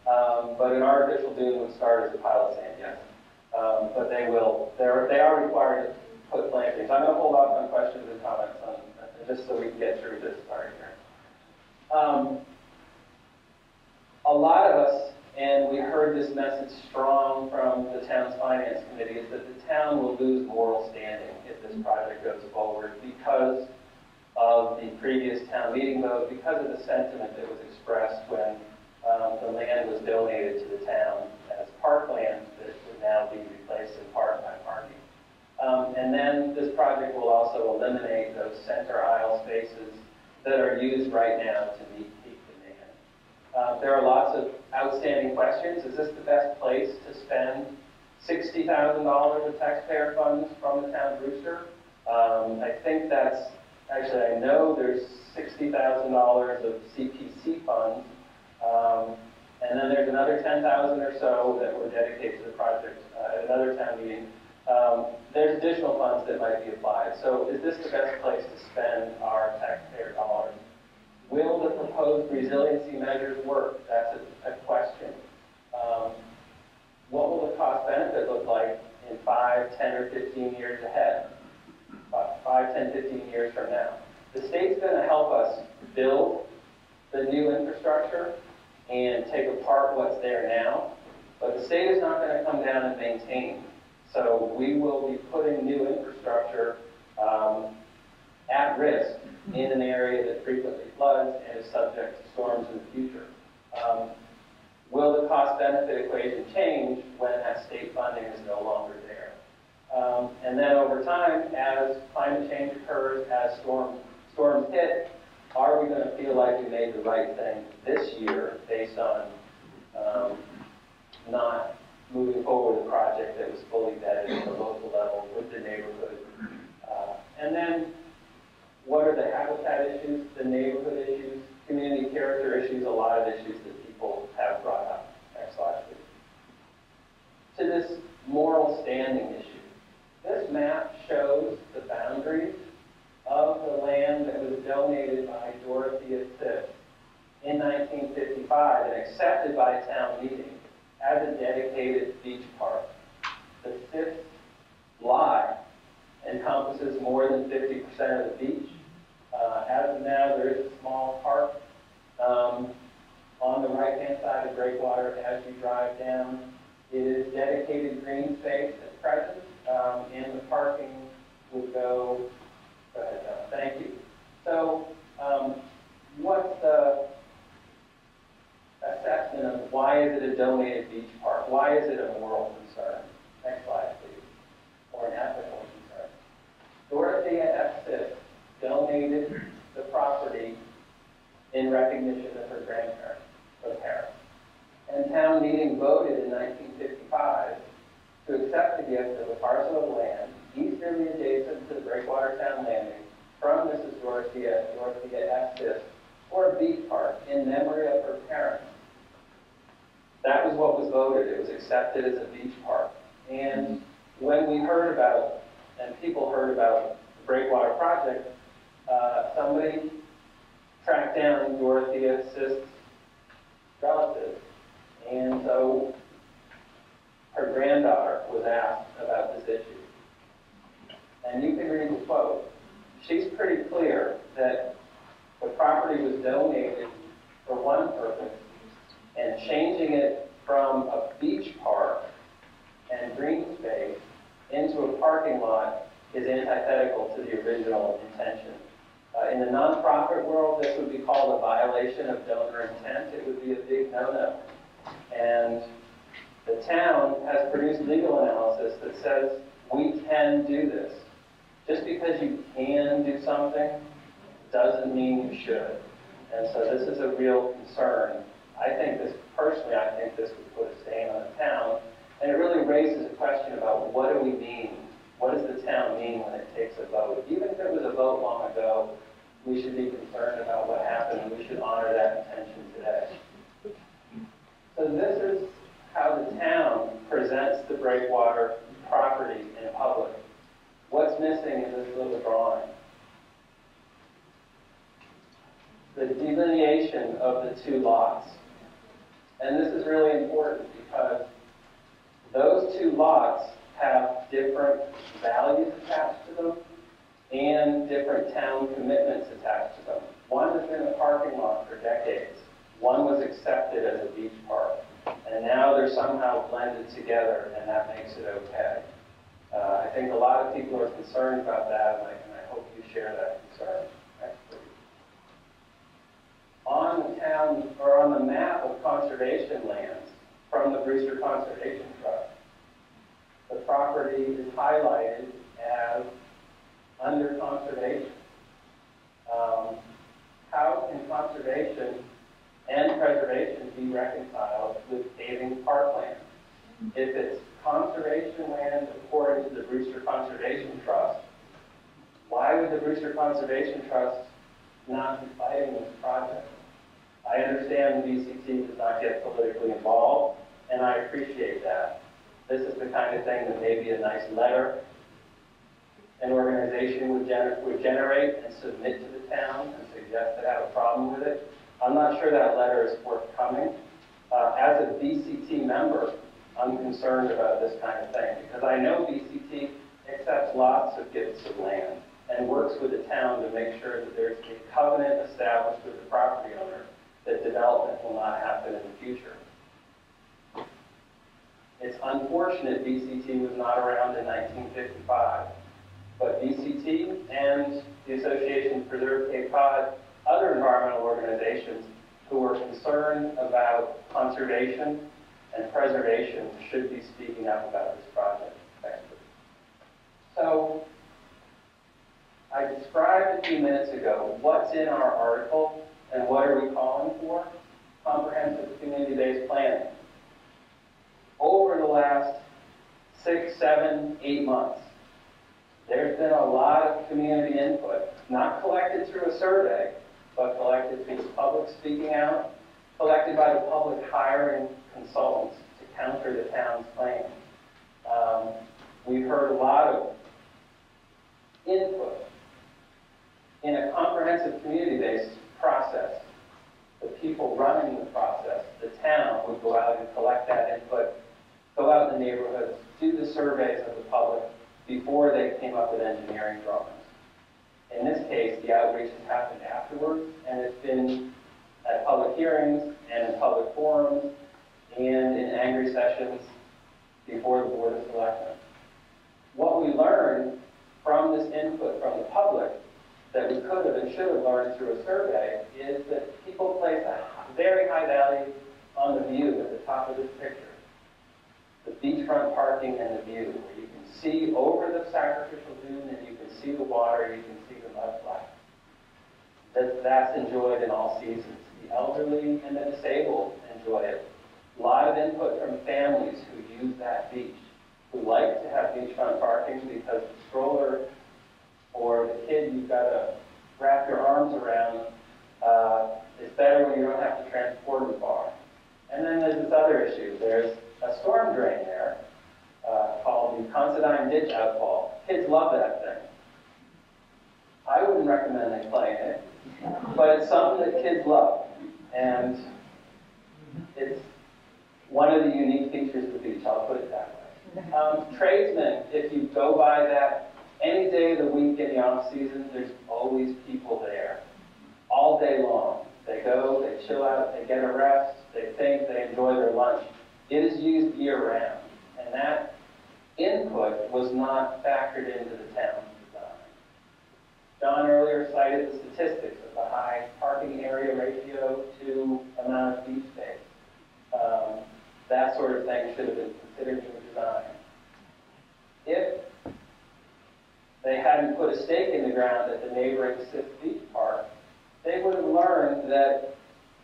But an artificial dune would start as a pile of sand, yes. But they are required to put plantings. I'm going to hold off on questions and comments on just so we can get through this part here. A lot of us, and we heard this message strong from the town's finance committee, is that the town will lose moral standing if this project goes forward because of the previous town meeting vote, because of the sentiment that was expressed when the land was donated to the town as parkland that would now be replaced in part by parking. And then this project will also eliminate those center aisle spaces that are used right now to meet peak demand. There are lots of outstanding questions. Is this the best place to spend $60,000 of taxpayer funds from the town of Brewster? I think that's, actually I know there's $60,000 of CPC funds, and then there's another $10,000 or so that were dedicated to the project at another town meeting. There's additional funds that might be applied. So is this the best place to spend our taxpayer dollars? Will the proposed resiliency measures work? That's a question. What will the cost benefit look like in 5, 10, or 15 years ahead? 5, 10, 15 years from now. The state's going to help us build the new infrastructure and take apart what's there now, but the state is not going to come down and maintain. So we will be putting new infrastructure at risk in an area that frequently floods and is subject to storms in the future. Will the cost-benefit equation change when that state funding is no longer there? And then over time, as climate change occurs, as storms hit, are we going to feel like we made the right thing this year based on not moving forward with a project that was fully vetted at the local level with the neighborhood? And then what are the habitat issues, the neighborhood issues, community character issues, a lot of issues that people have brought up. Next slide, please. To this moral standing issue. This map shows the boundaries of the land that was donated by Dorothea Siff in 1955 and accepted by a town meeting as a dedicated beach park. The Siff lot encompasses more than 50% of the beach. As of now, there is a small park on the right-hand side of Breakwater as you drive down. It is dedicated green space at present, and the parking would go ahead, John. Thank you. So what's the assessment of why is it a donated beach park? Why is it a moral concern? Next slide, please. Or an ethical concern. Dorothea F. Siff donated the property in recognition of her grandparents, her parents. gift of a parcel of land easterly adjacent to the Breakwater Town Landing from Mrs. Dorothea S. Sisk, for a beach park in memory of her parents. That was what was voted. It was accepted as a beach park. And when we heard about, and people heard about the Breakwater project, somebody tracked down Dorothea Sisk's relatives. And so her granddaughter was asked about this issue. And you can read the quote. She's pretty clear that the property was donated for one purpose, and changing it from a beach park and green space into a parking lot is antithetical to the original intention. In the nonprofit world, this would be called a violation of donor intent. It would be a big no-no. And the town has produced legal analysis that says we can do this. Just because you can do something doesn't mean you should. And so this is a real concern. Personally, I think this would put a stain on the town. And it really raises a question about what do we mean? What does the town mean when it takes a vote? Even if it was a vote long ago, we should be concerned about what happened, and we should honor that intention today. So this is how the town presents the Breakwater property in public. What's missing in this little drawing? The delineation of the two lots. And this is really important because those two lots have different values attached to them and different town commitments attached to them. One has been a parking lot for decades. One was accepted as a beach park. And now they're somehow blended together, and that makes it okay. I think a lot of people are concerned about that, and I hope you share that concern. On the map of conservation lands from the Brewster Conservation Trust, the property is highlighted as under conservation. How can conservation and preservation be reconciled with paving parkland? If it's conservation land according to the Brewster Conservation Trust, why would the Brewster Conservation Trust not be fighting this project? I understand the VCT does not get politically involved, and I appreciate that. This is the kind of thing that maybe a nice letter an organization would generate and submit to the town and suggest they have a problem with it. I'm not sure that letter is forthcoming. As a VCT member, I'm concerned about this kind of thing because I know VCT accepts lots of gifts of land and works with the town to make sure that there's a covenant established with the property owner that development will not happen in the future. It's unfortunate VCT was not around in 1955, but VCT and the Association to Preserve Cape Cod, other environmental organizations who are concerned about conservation and preservation should be speaking up about this project. So, I described a few minutes ago what's in our article and what are we calling for? Comprehensive community-based planning. Over the last 6, 7, 8 months, there's been a lot of community input, not collected through a survey, but collected through the public speaking out, collected by the public hiring consultants to counter the town's claims. We've heard a lot of input. In a comprehensive community-based process, the people running the process, the town, would go out and collect that input, go out in the neighborhoods, do the surveys of the public before they came up with engineering drawings. In this case, the outreach has happened afterwards, and it's been at public hearings and in public forums and in angry sessions before the Board of Selectmen. What we learned from this input from the public that we could have and should have learned through a survey is that people place a very high value on the view at the top of this picture. The beachfront parking and the view, where you can see over the sacrificial dune and you can see the water, you can see the mudflat. That's enjoyed in all seasons. The elderly and the disabled enjoy it. A lot of input from families who use that beach, who like to have parking because the stroller or the kid you've got to wrap your arms around is better when you don't have to transport them far. And then there's this other issue. There's a storm drain there called the Considine Ditch Outfall. Kids love that thing. I wouldn't recommend they play in it, but it's something that kids love. And it's one of the unique features of the beach, I'll put it that way. Tradesmen, if you go by that any day of the week in the off season, there's always people there. All day long. They go, they chill out, they get a rest, they think, they enjoy their lunch. It is used year round. And that input was not factored into the town's design. John earlier cited the statistics of the high parking area ratio to amount of beach space. That sort of thing should have been considered in the design. If they hadn't put a stake in the ground at the neighboring Sixth Beach Park, they would have learned that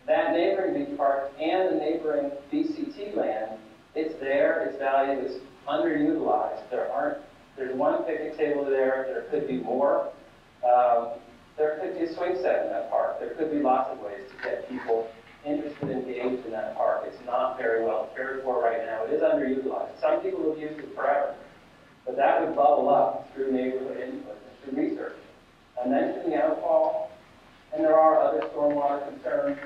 that neighboring beach park and the neighboring BCT land, it's there, its value is underutilized. There's one picnic table there could be more. There could be a swing set in that park. There could be lots of ways to get people interested and engaged in that park. It's not very well cared for right now. It is underutilized. Some people have used it forever, but that would bubble up through neighborhood input and through research. I mentioned the outfall, and there are other stormwater concerns.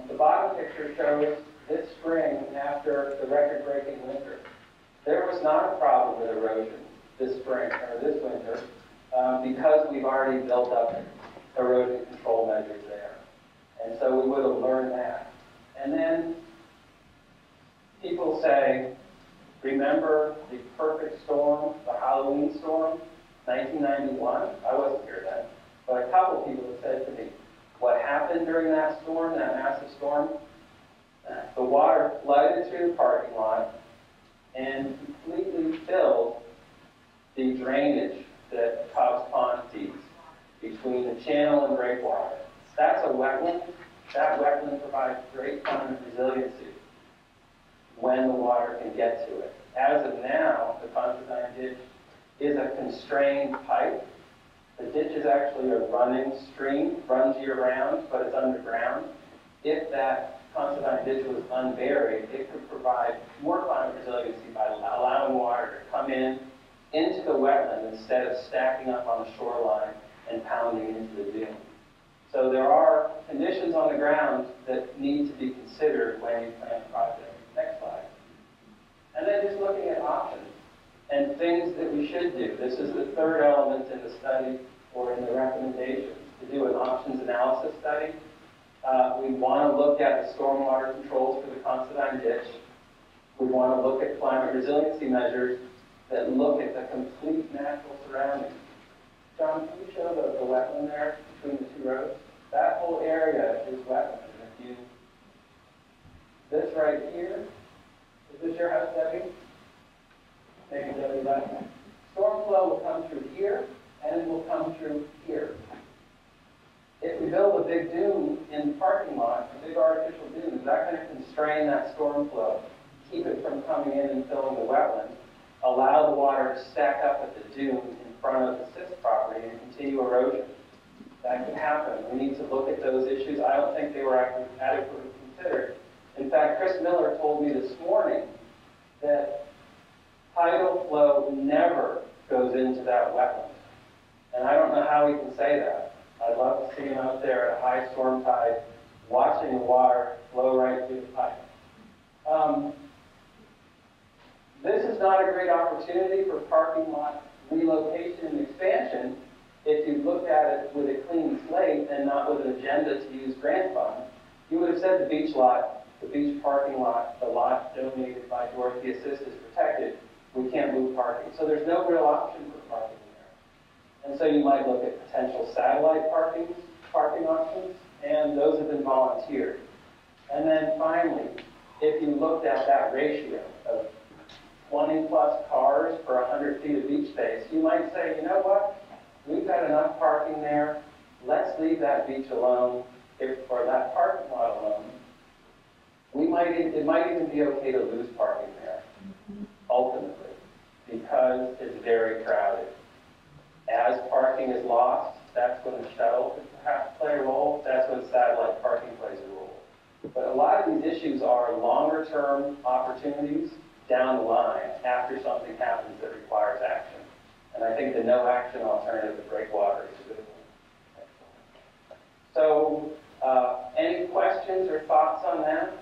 The bottom picture shows this spring after the record-breaking winter. There was not a problem with erosion this spring or this winter because we've already built up erosion control measures there. And so we would have learned that. And then people say, remember the perfect storm, the Halloween storm, 1991? I wasn't here then. But a couple people have said to me, what happened during that storm, that massive storm? The water flooded through the parking lot and completely filled the drainage that Cobb's Pond feeds between the channel and breakwater. That's a wetland. That wetland provides great climate resiliency when the water can get to it. As of now, the Considine Ditch is a constrained pipe. The ditch is actually a running stream, runs year-round, but it's underground. If that Considine Ditch was unburied, it could provide more climate resiliency by allowing water to come into the wetland instead of stacking up on the shoreline and pounding into the dune. So there are conditions on the ground that need to be considered when you plan a project. Next slide. And then just looking at options and things that we should do. This is the third element in the study or in the recommendations, to do an options analysis study. We want to look at the stormwater controls for the Considine Ditch. We want to look at climate resiliency measures that look at the complete natural surroundings. John, can you show the wetland there between the two roads? That whole area is wetland. And if you, this right here, is this your house, Debbie? Maybe Debbie left. Storm flow will come through here, and it will come through here. If we build a big dune in the parking lot, a big artificial dune, is that going to constrain that storm flow, keep it from coming in and filling the wetland, allow the water to stack up at the dune in front of the Sixth property and continue erosion? That could happen. We need to look at those issues. I don't think they were adequately considered. In fact, Chris Miller told me this morning that tidal flow never goes into that wetland. And I don't know how he can say that. I'd love to see him out there at a high storm tide watching the water flow right through the pipe. This is not a great opportunity for parking lot relocation and expansion if you looked at it with a clean slate and not with an agenda to use grant funds. You would have said the beach lot, the beach parking lot, the lot donated by Dorothy Assist is protected. We can't move parking. So there's no real option for parking there. And so you might look at potential satellite parking options, and those have been volunteered. And then finally, if you looked at that ratio of 20 plus cars per 100 feet of beach space, you might say, you know what? We've got enough parking there. Let's leave that beach alone, or that parking lot alone. It might even be okay to lose parking there, ultimately, because it's very parking is lost, that's when the shuttle could perhaps play a role. That's when satellite parking plays a role. But a lot of these issues are longer term opportunities down the line after something happens that requires action. And I think the no action alternative to breakwater is a good one. So, any questions or thoughts on that?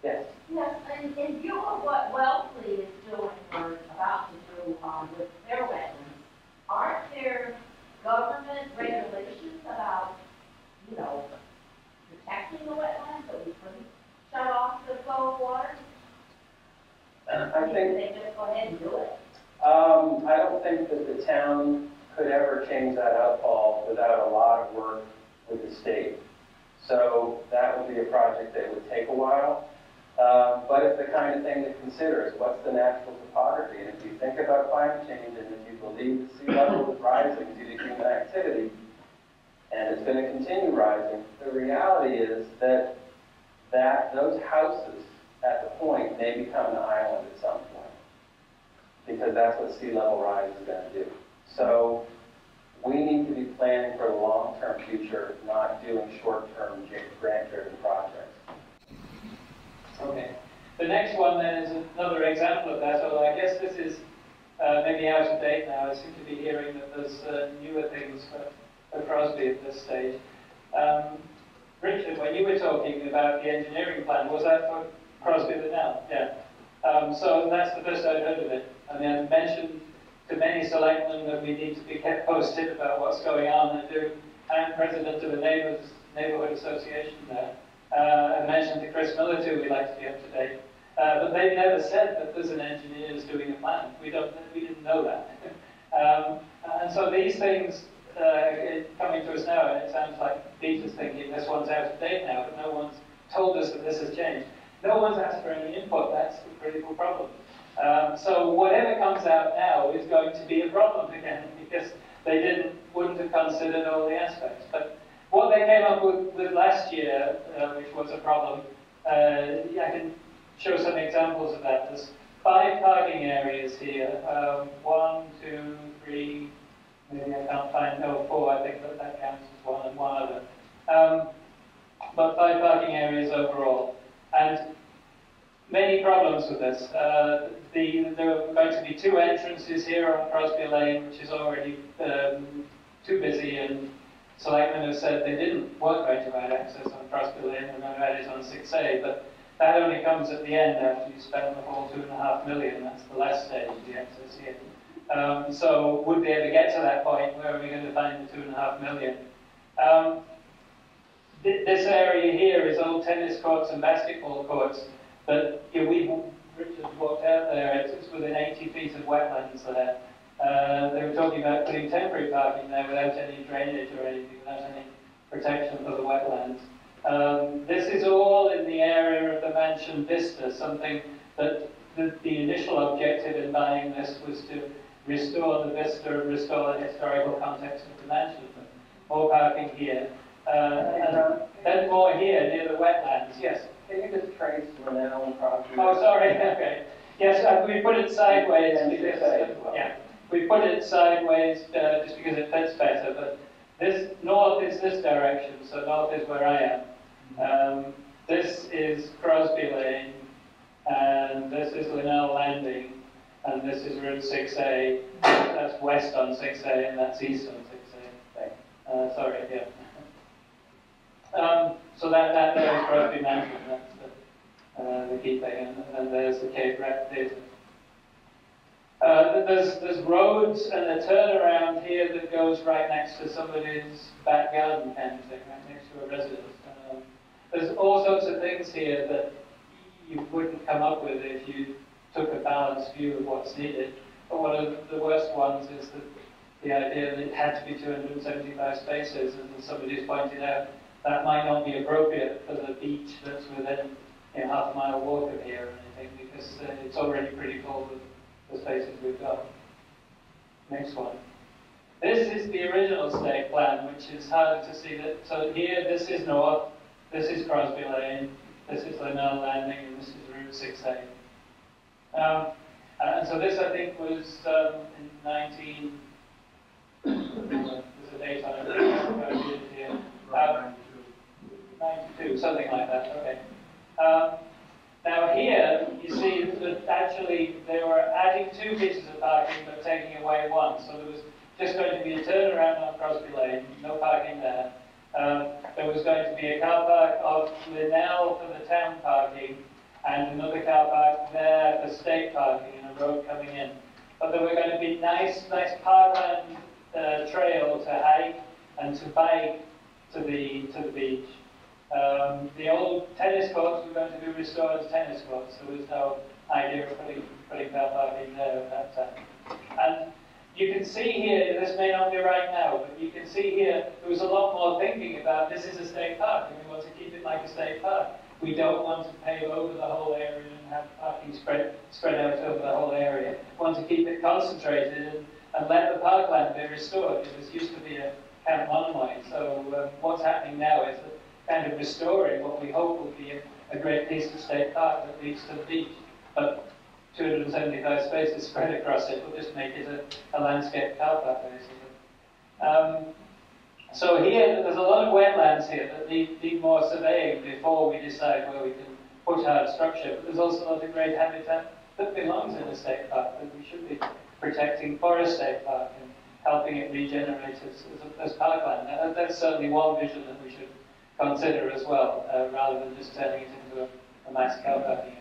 Yes? Yes, and in view of what Wellesley is doing or about to do with their wetlands, aren't there government regulations about, you know, protecting the wetlands so we couldn't shut off the flow of water? I think they just go ahead and do it. I don't think that the town could ever change that outfall without a lot of work with the state. So that would be a project that would take a while. But it's the kind of thing to consider is what's the natural topography. And if you think about climate change and if you believe the sea level is rising due to human activity, and it's going to continue rising, the reality is that those houses at the point may become an island at some point, because that's what sea level rise is going to do. So we need to be planning for the long-term future, not doing short-term grant-driven projects. Okay. The next one then is another example of that, although I guess this is maybe out of date now. I seem to be hearing that there's newer things for Crosby at this stage. Richard, when you were talking about the engineering plan, was that for Crosby the Nell? Yeah. So that's the first I'd heard of it. I mean, I mentioned to many selectmen that we need to be kept posted about what's going on. I'm president of a neighborhood association there. I mentioned to Chris Miller too, we'd like to be up to date. But they've never said that there's an engineer who's doing a plan. We didn't know that. And so these things coming to us now, and it sounds like Peter's thinking this one's out of date now, but no one's told us that this has changed. No one's asked for any input. That's the critical problem. So whatever comes out now is going to be a problem again because they wouldn't have considered all the aspects. But what they came up with last year, which was a problem, I can show some examples of that. There's 5 parking areas here. 1, 2, 3, maybe I can't find, no, 4, I think that counts as one and one other. But 5 parking areas overall. And many problems with this. There are going to be 2 entrances here on Crosby Lane, which is already too busy, and selectmen have said they weren't going to add access on Crosby Lane, they're going to add it on 6A, but that only comes at the end after you spend the whole $2.5 million. That's the last stage of the access here. So would they ever get to that point? Where are we going to find the $2.5 million? This area here is old tennis courts and basketball courts, but Richard walked out there, it's within 80 feet of wetlands there. They were talking about putting temporary parking there without any drainage or anything, without any protection for the wetlands. This is all in the area of the mansion vista, something that the initial objective in buying this was to restore the vista, restore the historical context of the mansion. More parking here. And then more here near the wetlands. Yes? Can you just trace Linnell and Crosby? Oh, sorry. Okay. Yes, we put it sideways because, yeah, we put it sideways just because it fits better. But this north is this direction, so north is where I am. This is Crosby Lane, and this is Linnell Landing, and this is Route 6A. That's west on 6A, and that's east on 6A. Sorry, yeah. So that there is Crosby Mansion, that's the key thing, and there's the Cape Rat Theatre. There's roads and a turnaround here that goes right next to somebody's back garden kind of thing, right next to a residence. There's all sorts of things here that you wouldn't come up with if you took a balanced view of what's needed. But one of the worst ones is the idea that it had to be 275 spaces, and somebody's pointed out that might not be appropriate for the beach that's within half a mile walk of here or anything, because it's already pretty full with the spaces we've got. Next one. This is the original state plan, which is hard to see. So here, this is north, this is Crosby Lane, this is Linnell Landing, and this is Route 6A. And so this, I think, was in There's a date on it. Here. 92, something like that, okay. Now here, you see that actually they were adding 2 pieces of parking but taking away 1. So there was just going to be a turnaround on Crosby Lane, no parking there. There was going to be a car park off Linnell for the town parking and another car park there for state parking and a road coming in. But there were going to be nice parkland trail to hike and to bike to the beach. The old tennis courts were going to be restored as tennis courts. There was no idea of putting car parking there at that time. And you can see here, this may not be right now, but you can see here there was a lot more thinking about this is a state park and we want to keep it like a state park. We don't want to pave over the whole area and have parking spread out over the whole area. We want to keep it concentrated and let the parkland be restored. This used to be a Camp Monomoy. So what's happening now is kind of restoring what we hope will be a great piece of state park that leads to the beach. But 275 spaces spread across it will just make it a landscape car park, basically. So here, there's a lot of wetlands here that need more surveying before we decide where we can put our structure. But there's also a lot of great habitat that belongs in a state park that we should be protecting for a state park and helping it regenerate as parkland. That's certainly one vision that we should consider as well, rather than just turning it into a mass car parking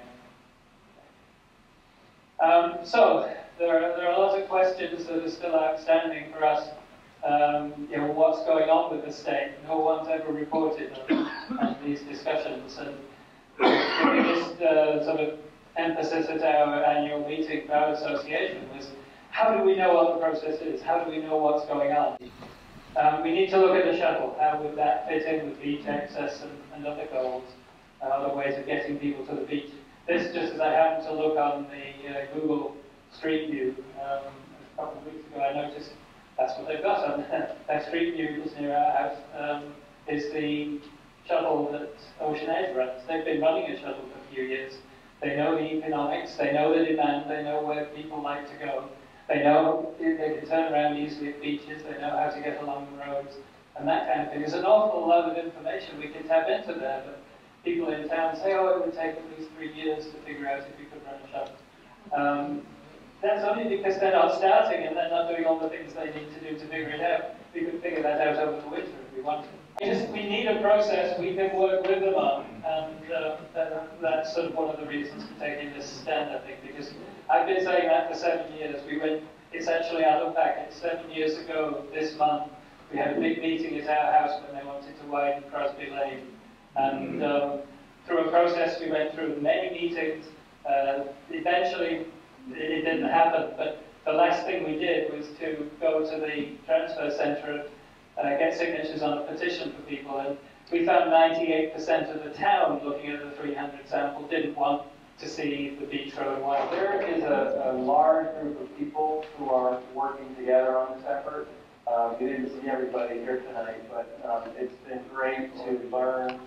area. So there are lots of questions that are still outstanding for us. What's going on with the state? No one's ever reported on these discussions, and the biggest sort of emphasis at our annual meeting for our association was, how do we know what the process is? How do we know what's going on? We need to look at the shuttle. How would that fit in with beach access and other goals, other ways of getting people to the beach? This, just as I happened to look on the Google Street View a couple of weeks ago, I noticed that's what they've got on that Street View just near our house, is the shuttle that Ocean Edge runs. They've been running a shuttle for a few years. They know the economics, they know the demand, they know where people like to go. They know they can turn around easily at beaches, they know how to get along the roads, and that kind of thing. There's an awful lot of information we can tap into there, but people in town say, oh, it would take at least 3 years to figure out if you could run a shuttle. That's only because they're not starting and they're not doing all the things they need to do to figure it out. We could figure that out over the winter if we wanted. We need a process we can work with them on, and that's sort of one of the reasons for taking this stand, I think, because I've been saying that for 7 years. It's actually out of packet. 7 years ago this month, we had a big meeting at our house when they wanted to widen Crosby Lane. And through a process we went through many meetings. Eventually, it didn't happen, but the last thing we did was to go to the transfer centre and get signatures on a petition for people, and we found 98% of the town, looking at the 300 sample, didn't want to see the beach road wide. There is a large group of people who are working together on this effort. You didn't see everybody here tonight, but it's been great to learn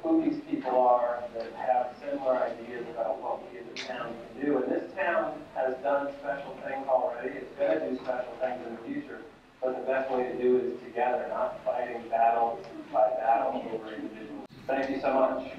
who these people are that have similar ideas about what we as a town can do. And this town has done special things already. It's going to do special things in the future. But the best way to do it is together, not fighting battle by battle over individuals. Thank you so much.